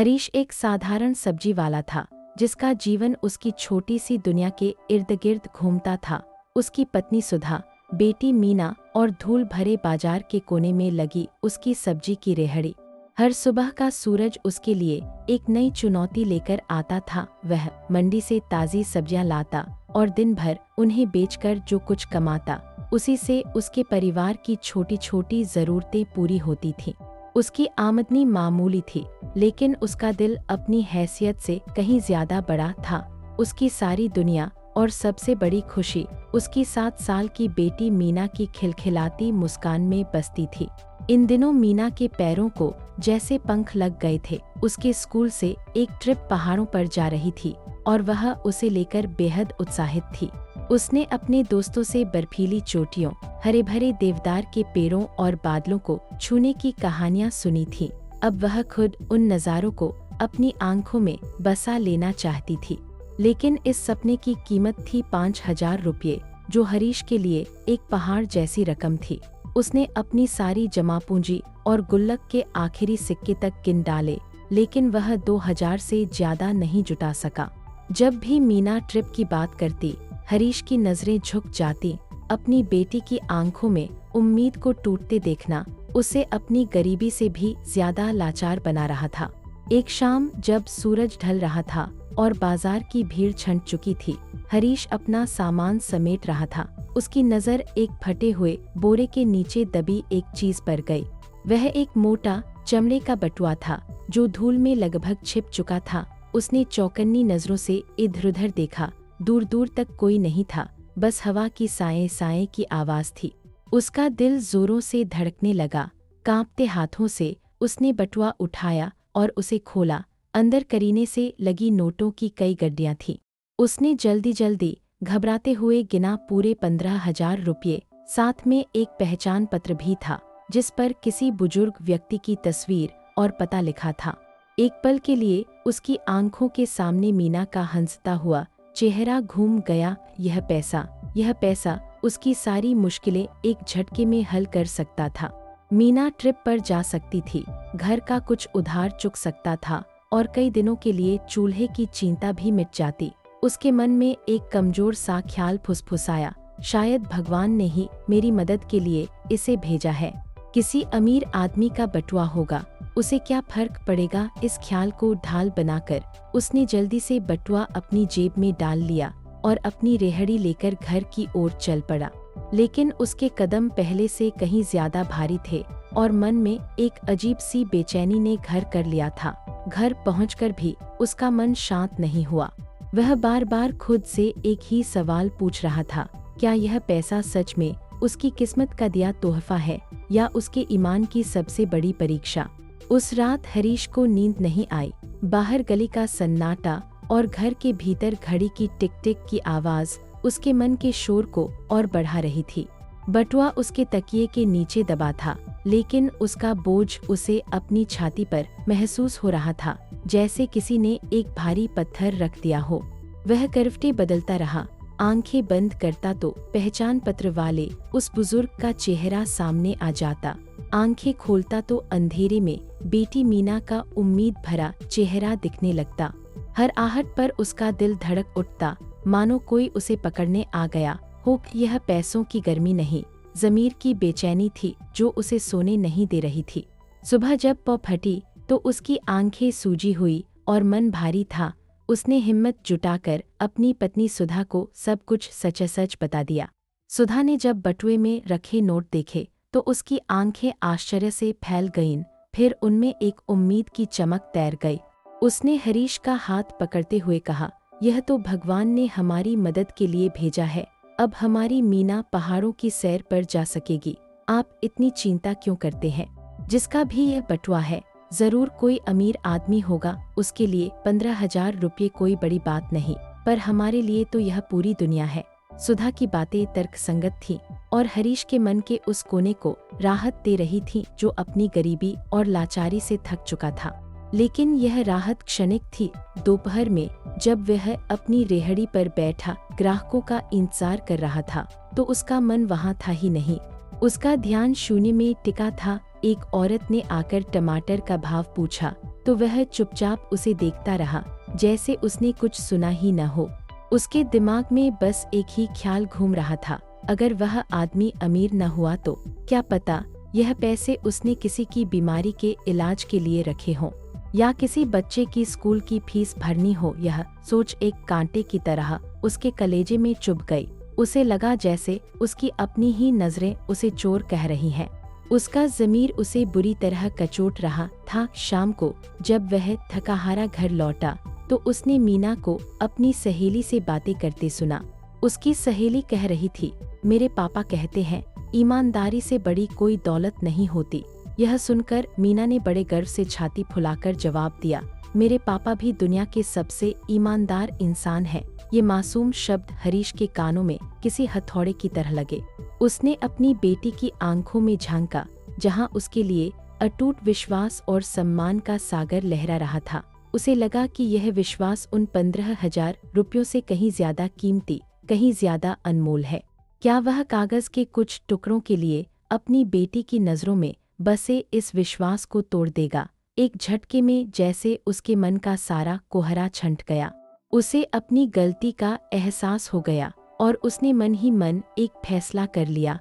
हरीश एक साधारण सब्जी वाला था, जिसका जीवन उसकी छोटी सी दुनिया के इर्द गिर्द घूमता था। उसकी पत्नी सुधा, बेटी मीना और धूल भरे बाजार के कोने में लगी उसकी सब्जी की रेहड़ी। हर सुबह का सूरज उसके लिए एक नई चुनौती लेकर आता था। वह मंडी से ताज़ी सब्जियां लाता और दिन भर उन्हें बेचकर जो कुछ कमाता, उसी से उसके परिवार की छोटी छोटी ज़रूरतें पूरी होती थीं। उसकी आमदनी मामूली थी, लेकिन उसका दिल अपनी हैसियत से कहीं ज्यादा बड़ा था। उसकी सारी दुनिया और सबसे बड़ी खुशी उसकी 7 साल की बेटी मीना की खिलखिलाती मुस्कान में बसती थी। इन दिनों मीना के पैरों को जैसे पंख लग गए थे। उसके स्कूल से एक ट्रिप पहाड़ों पर जा रही थी और वह उसे लेकर बेहद उत्साहित थी। उसने अपने दोस्तों से बर्फीली चोटियों, हरे भरे देवदार के पेड़ों और बादलों को छूने की कहानियां सुनी थीं। अब वह खुद उन नज़ारों को अपनी आंखों में बसा लेना चाहती थी, लेकिन इस सपने की कीमत थी 5,000 रुपये, जो हरीश के लिए एक पहाड़ जैसी रकम थी। उसने अपनी सारी जमा पूंजी और गुल्लक के आखिरी सिक्के तक गिन डाले, लेकिन वह 2,000 से ज्यादा नहीं जुटा सका। जब भी मीना ट्रिप की बात करती, हरीश की नजरें झुक जाती। अपनी बेटी की आंखों में उम्मीद को टूटते देखना उसे अपनी गरीबी से भी ज्यादा लाचार बना रहा था। एक शाम जब सूरज ढल रहा था और बाजार की भीड़ छंट चुकी थी, हरीश अपना सामान समेट रहा था। उसकी नजर एक फटे हुए बोरे के नीचे दबी एक चीज पर गई। वह एक मोटा चमड़े का बटुआ था, जो धूल में लगभग छिप चुका था। उसने चौकन्नी नजरों से इधर-उधर देखा। दूर दूर तक कोई नहीं था, बस हवा की साए साए की आवाज थी। उसका दिल जोरों से धड़कने लगा। कांपते हाथों से उसने बटुआ उठाया और उसे खोला। अंदर करीने से लगी नोटों की कई गड्डियां थीं। उसने जल्दी जल्दी घबराते हुए गिना पूरे 15,000 रुपये। साथ में एक पहचान पत्र भी था, जिस पर किसी बुजुर्ग व्यक्ति की तस्वीर और पता लिखा था। एक पल के लिए उसकी आंखों के सामने मीना का हंसता हुआ चेहरा घूम गया। यह पैसा उसकी सारी मुश्किलें एक झटके में हल कर सकता था। मीना ट्रिप पर जा सकती थी, घर का कुछ उधार चुक सकता था और कई दिनों के लिए चूल्हे की चिंता भी मिट जाती। उसके मन में एक कमजोर सा ख्याल फुसफुसाया, शायद भगवान ने ही मेरी मदद के लिए इसे भेजा है। किसी अमीर आदमी का बटुआ होगा, उसे क्या फर्क पड़ेगा। इस ख्याल को ढाल बनाकर उसने जल्दी से बटुआ अपनी जेब में डाल लिया और अपनी रेहड़ी लेकर घर की ओर चल पड़ा। लेकिन उसके कदम पहले से कहीं ज्यादा भारी थे और मन में एक अजीब सी बेचैनी ने घर कर लिया था। घर पहुंचकर भी उसका मन शांत नहीं हुआ। वह बार बार खुद से एक ही सवाल पूछ रहा था, क्या यह पैसा सच में उसकी किस्मत का दिया तोहफा है या उसके ईमान की सबसे बड़ी परीक्षा। उस रात हरीश को नींद नहीं आई। बाहर गली का सन्नाटा और घर के भीतर घड़ी की टिक टिक की आवाज उसके मन के शोर को और बढ़ा रही थी। बटुआ उसके तकिए के नीचे दबा था, लेकिन उसका बोझ उसे अपनी छाती पर महसूस हो रहा था, जैसे किसी ने एक भारी पत्थर रख दिया हो। वह करवटें बदलता रहा। आंखें बंद करता तो पहचान पत्र वाले उस बुजुर्ग का चेहरा सामने आ जाता। आंखें खोलता तो अंधेरे में बेटी मीना का उम्मीद भरा चेहरा दिखने लगता। हर आहट पर उसका दिल धड़क उठता, मानो कोई उसे पकड़ने आ गया हो। यह पैसों की गर्मी नहीं, ज़मीर की बेचैनी थी जो उसे सोने नहीं दे रही थी। सुबह जब पौ फटी तो उसकी आंखें सूजी हुई और मन भारी था। उसने हिम्मत जुटाकर अपनी पत्नी सुधा को सब कुछ सच बता दिया। सुधा ने जब बटुए में रखे नोट देखे तो उसकी आंखें आश्चर्य से फैल गईं। फिर उनमें एक उम्मीद की चमक तैर गई। उसने हरीश का हाथ पकड़ते हुए कहा, यह तो भगवान ने हमारी मदद के लिए भेजा है। अब हमारी मीना पहाड़ों की सैर पर जा सकेगी। आप इतनी चिंता क्यों करते हैं? जिसका भी यह बटुआ है, जरूर कोई अमीर आदमी होगा। उसके लिए 15,000 रुपये कोई बड़ी बात नहीं, पर हमारे लिए तो यह पूरी दुनिया है। सुधा की बातें तर्कसंगत थीं और हरीश के मन के उस कोने को राहत दे रही थीं जो अपनी गरीबी और लाचारी से थक चुका था। लेकिन यह राहत क्षणिक थी। दोपहर में जब वह अपनी रेहड़ी पर बैठा ग्राहकों का इंतजार कर रहा था, तो उसका मन वहां था ही नहीं। उसका ध्यान शून्य में टिका था। एक औरत ने आकर टमाटर का भाव पूछा। तो वह चुपचाप उसे देखता रहा, जैसे उसने कुछ सुना ही न हो। उसके दिमाग में बस एक ही ख्याल घूम रहा था, अगर वह आदमी अमीर न हुआ तो क्या पता यह पैसे उसने किसी की बीमारी के इलाज के लिए रखे हों या किसी बच्चे की स्कूल की फीस भरनी हो। यह सोच एक कांटे की तरह उसके कलेजे में चुभ गई। उसे लगा जैसे उसकी अपनी ही नजरें उसे चोर कह रही हैं। उसका ज़मीर उसे बुरी तरह कचोट रहा था। शाम को जब वह थकाहारा घर लौटा तो उसने मीना को अपनी सहेली से बातें करते सुना। उसकी सहेली कह रही थी, मेरे पापा कहते हैं ईमानदारी से बड़ी कोई दौलत नहीं होती। यह सुनकर मीना ने बड़े गर्व से छाती फुलाकर जवाब दिया, मेरे पापा भी दुनिया के सबसे ईमानदार इंसान हैं। ये मासूम शब्द हरीश के कानों में किसी हथौड़े की तरह लगे। उसने अपनी बेटी की आंखों में झांका, जहां उसके लिए अटूट विश्वास और सम्मान का सागर लहरा रहा था। उसे लगा कि यह विश्वास उन 15,000 रुपयों से कहीं ज्यादा कीमती, कहीं ज्यादा अनमोल है। क्या वह कागज के कुछ टुकड़ों के लिए अपनी बेटी की नजरों में बसे इस विश्वास को तोड़ देगा? एक झटके में जैसे उसके मन का सारा कोहरा छंट गया। उसे अपनी गलती का एहसास हो गया और उसने मन ही मन एक फैसला कर लिया।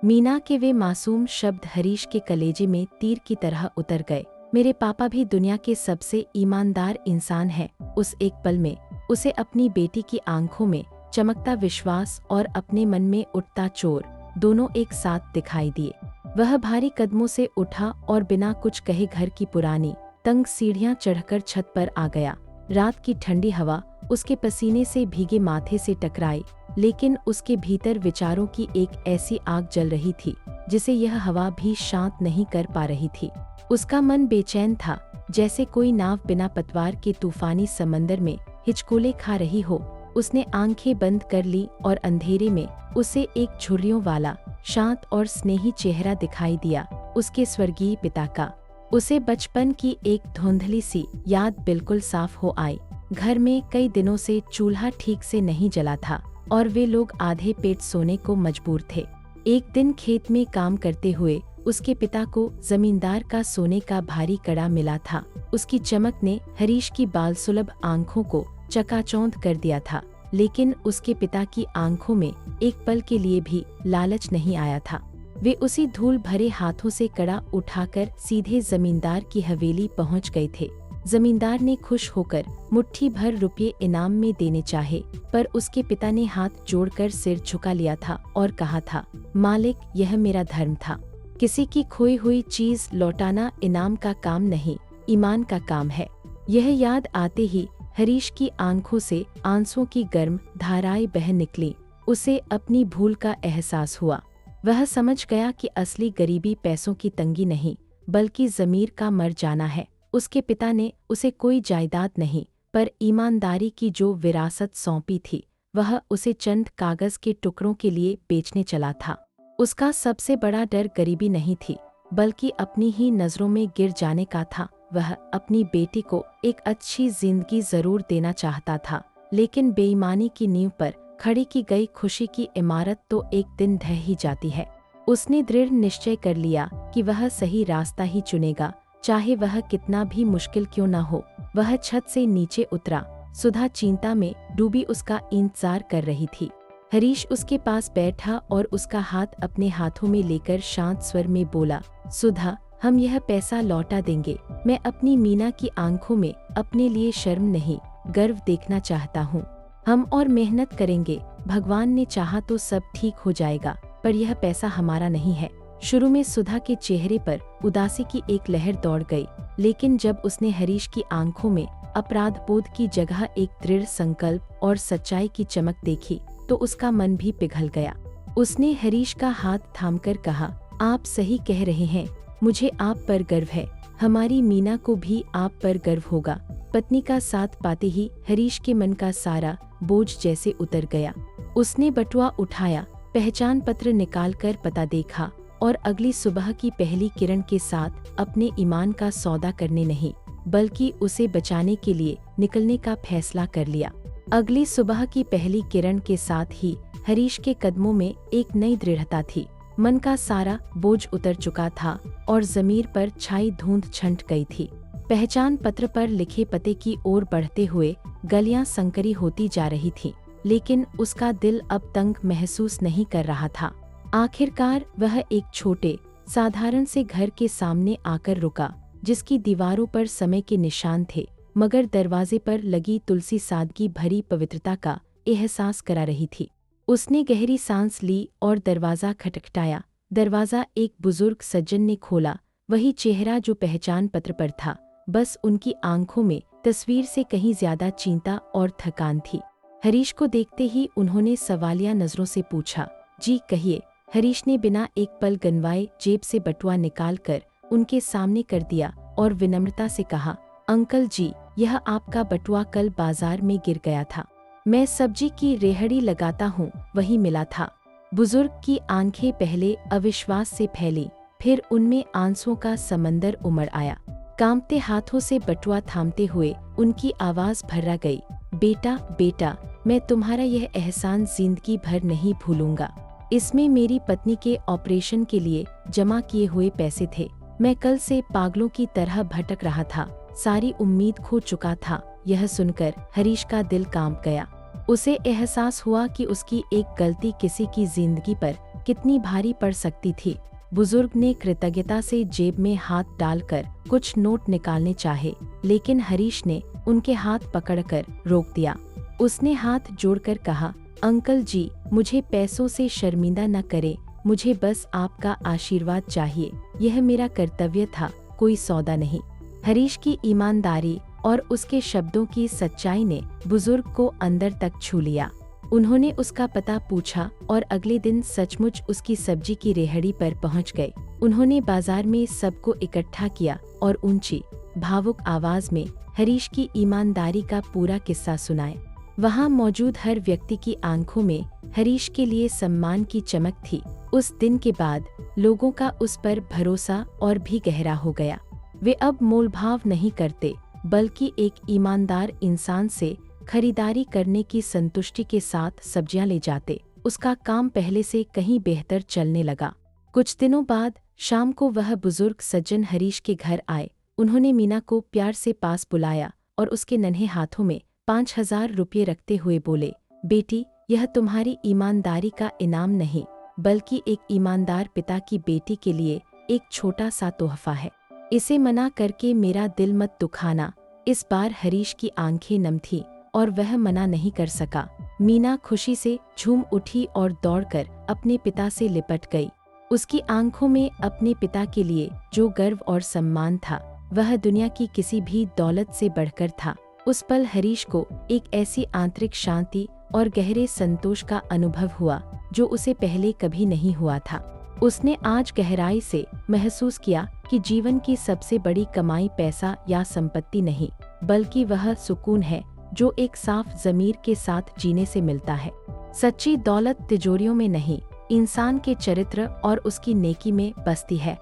मीना के वे मासूम शब्द हरीश के कलेजे में तीर की तरह उतर गए। मेरे पापा भी दुनिया के सबसे ईमानदार इंसान हैं। उस एक पल में उसे अपनी बेटी की आंखों में चमकता विश्वास और अपने मन में उठता चोर दोनों एक साथ दिखाई दिए। वह भारी कदमों से उठा और बिना कुछ कहे घर की पुरानी तंग सीढ़ियां चढ़कर छत पर आ गया। रात की ठंडी हवा उसके पसीने से भीगे माथे से टकराई, लेकिन उसके भीतर विचारों की एक ऐसी आग जल रही थी जिसे यह हवा भी शांत नहीं कर पा रही थी। उसका मन बेचैन था, जैसे कोई नाव बिना पतवार के तूफानी समंदर में हिचकोले खा रही हो। उसने आंखें बंद कर ली और अंधेरे में उसे एक झुर्रियों वाला शांत और स्नेही चेहरा दिखाई दिया, उसके स्वर्गीय पिता का। उसे बचपन की एक धुंधली सी याद बिल्कुल साफ हो आई। घर में कई दिनों से चूल्हा ठीक से नहीं जला था और वे लोग आधे पेट सोने को मजबूर थे। एक दिन खेत में काम करते हुए उसके पिता को जमींदार का सोने का भारी कड़ा मिला था। उसकी चमक ने हरीश की बाल सुलभ आंखों को चकाचौंध कर दिया था, लेकिन उसके पिता की आंखों में एक पल के लिए भी लालच नहीं आया था। वे उसी धूल भरे हाथों से कड़ा उठाकर सीधे जमींदार की हवेली पहुंच गए थे। जमींदार ने खुश होकर मुट्ठी भर रुपये इनाम में देने चाहे, पर उसके पिता ने हाथ जोड़कर सिर झुका लिया था और कहा था, मालिक, यह मेरा धर्म था। किसी की खोई हुई चीज लौटाना इनाम का काम नहीं, ईमान का काम है। यह याद आते ही हरीश की आंखों से आंसुओं की गर्म धाराएं बह निकली। उसे अपनी भूल का एहसास हुआ। वह समझ गया कि असली गरीबी पैसों की तंगी नहीं, बल्कि ज़मीर का मर जाना है। उसके पिता ने उसे कोई जायदाद नहीं, पर ईमानदारी की जो विरासत सौंपी थी, वह उसे चंद कागज के टुकड़ों के लिए बेचने चला था। उसका सबसे बड़ा डर गरीबी नहीं थी, बल्कि अपनी ही नज़रों में गिर जाने का था। वह अपनी बेटी को एक अच्छी जिंदगी जरूर देना चाहता था, लेकिन बेईमानी की नींव पर खड़ी की गई खुशी की इमारत तो एक दिन ढह ही जाती है। उसने दृढ़ निश्चय कर लिया कि वह सही रास्ता ही चुनेगा, चाहे वह कितना भी मुश्किल क्यों न हो। वह छत से नीचे उतरा। सुधा चिंता में डूबी उसका इंतजार कर रही थी। हरीश उसके पास बैठा और उसका हाथ अपने हाथों में लेकर शांत स्वर में बोला, सुधा, हम यह पैसा लौटा देंगे। मैं अपनी मीना की आंखों में अपने लिए शर्म नहीं, गर्व देखना चाहता हूँ। हम और मेहनत करेंगे, भगवान ने चाहा तो सब ठीक हो जाएगा, पर यह पैसा हमारा नहीं है। शुरू में सुधा के चेहरे पर उदासी की एक लहर दौड़ गई, लेकिन जब उसने हरीश की आंखों में अपराध बोध की जगह एक दृढ़ संकल्प और सच्चाई की चमक देखी, तो उसका मन भी पिघल गया। उसने हरीश का हाथ थामकर कहा, आप सही कह रहे हैं, मुझे आप पर गर्व है। हमारी मीना को भी आप पर गर्व होगा। पत्नी का साथ पाते ही हरीश के मन का सारा बोझ जैसे उतर गया। उसने बटुआ उठाया, पहचान पत्र निकालकर पता देखा और अगली सुबह की पहली किरण के साथ अपने ईमान का सौदा करने नहीं, बल्कि उसे बचाने के लिए निकलने का फैसला कर लिया। अगली सुबह की पहली किरण के साथ ही हरीश के कदमों में एक नई दृढ़ता थी। मन का सारा बोझ उतर चुका था और जमीर पर छाई धुंध छंट गई थी। पहचान पत्र पर लिखे पते की ओर बढ़ते हुए गलियां संकरी होती जा रही थीं, लेकिन उसका दिल अब तंग महसूस नहीं कर रहा था। आखिरकार वह एक छोटे साधारण से घर के सामने आकर रुका, जिसकी दीवारों पर समय के निशान थे, मगर दरवाजे पर लगी तुलसी सादगी भरी पवित्रता का एहसास करा रही थी। उसने गहरी सांस ली और दरवाज़ा खटखटाया। दरवाज़ा एक बुजुर्ग सज्जन ने खोला, वही चेहरा जो पहचान पत्र पर था, बस उनकी आंखों में तस्वीर से कहीं ज्यादा चिंता और थकान थी। हरीश को देखते ही उन्होंने सवालिया नजरों से पूछा, जी कहिए। हरीश ने बिना एक पल गनवाए जेब से बटुआ निकालकर उनके सामने कर दिया और विनम्रता से कहा, अंकल जी, यह आपका बटुआ कल बाजार में गिर गया था। मैं सब्जी की रेहड़ी लगाता हूँ, वही मिला था। बुजुर्ग की आंखें पहले अविश्वास से फैली, फिर उनमें आंसुओं का समंदर उमड़ आया। कांपते हाथों से बटुआ थामते हुए उनकी आवाज भर्रा गई, बेटा बेटा, मैं तुम्हारा यह एहसान जिंदगी भर नहीं भूलूंगा। इसमें मेरी पत्नी के ऑपरेशन के लिए जमा किए हुए पैसे थे। मैं कल से पागलों की तरह भटक रहा था, सारी उम्मीद खो चुका था। यह सुनकर हरीश का दिल कांप गया। उसे एहसास हुआ कि उसकी एक गलती किसी की जिंदगी पर कितनी भारी पड़ सकती थी। बुजुर्ग ने कृतज्ञता से जेब में हाथ डालकर कुछ नोट निकालने चाहे, लेकिन हरीश ने उनके हाथ पकड़कर रोक दिया। उसने हाथ जोड़कर कहा, अंकल जी, मुझे पैसों से शर्मिंदा न करें, मुझे बस आपका आशीर्वाद चाहिए। यह मेरा कर्तव्य था, कोई सौदा नहीं। हरीश की ईमानदारी और उसके शब्दों की सच्चाई ने बुजुर्ग को अंदर तक छू लिया। उन्होंने उसका पता पूछा और अगले दिन सचमुच उसकी सब्जी की रेहड़ी पर पहुंच गए। उन्होंने बाजार में सबको इकट्ठा किया और ऊंची भावुक आवाज में हरीश की ईमानदारी का पूरा किस्सा सुनाया। वहां मौजूद हर व्यक्ति की आंखों में हरीश के लिए सम्मान की चमक थी। उस दिन के बाद लोगों का उस पर भरोसा और भी गहरा हो गया। वे अब मोलभाव नहीं करते, बल्कि एक ईमानदार इंसान से खरीदारी करने की संतुष्टि के साथ सब्जियां ले जाते। उसका काम पहले से कहीं बेहतर चलने लगा। कुछ दिनों बाद शाम को वह बुजुर्ग सज्जन हरीश के घर आए। उन्होंने मीना को प्यार से पास बुलाया और उसके नन्हे हाथों में 5,000 रुपये रखते हुए बोले, बेटी, यह तुम्हारी ईमानदारी का इनाम नहीं, बल्कि एक ईमानदार पिता की बेटी के लिए एक छोटा सा तोहफा है। इसे मना करके मेरा दिल मत दुखाना। इस बार हरीश की आंखें नम थीं और वह मना नहीं कर सका। मीना खुशी से झूम उठी और दौड़कर अपने पिता से लिपट गई। उसकी आंखों में अपने पिता के लिए जो गर्व और सम्मान था, वह दुनिया की किसी भी दौलत से बढ़कर था। उस पल हरीश को एक ऐसी आंतरिक शांति और गहरे संतोष का अनुभव हुआ जो उसे पहले कभी नहीं हुआ था। उसने आज गहराई से महसूस किया कि जीवन की सबसे बड़ी कमाई पैसा या संपत्ति नहीं, बल्कि वह सुकून है जो एक साफ ज़मीर के साथ जीने से मिलता है। सच्ची दौलत तिजोरियों में नहीं, इंसान के चरित्र और उसकी नेकी में बसती है।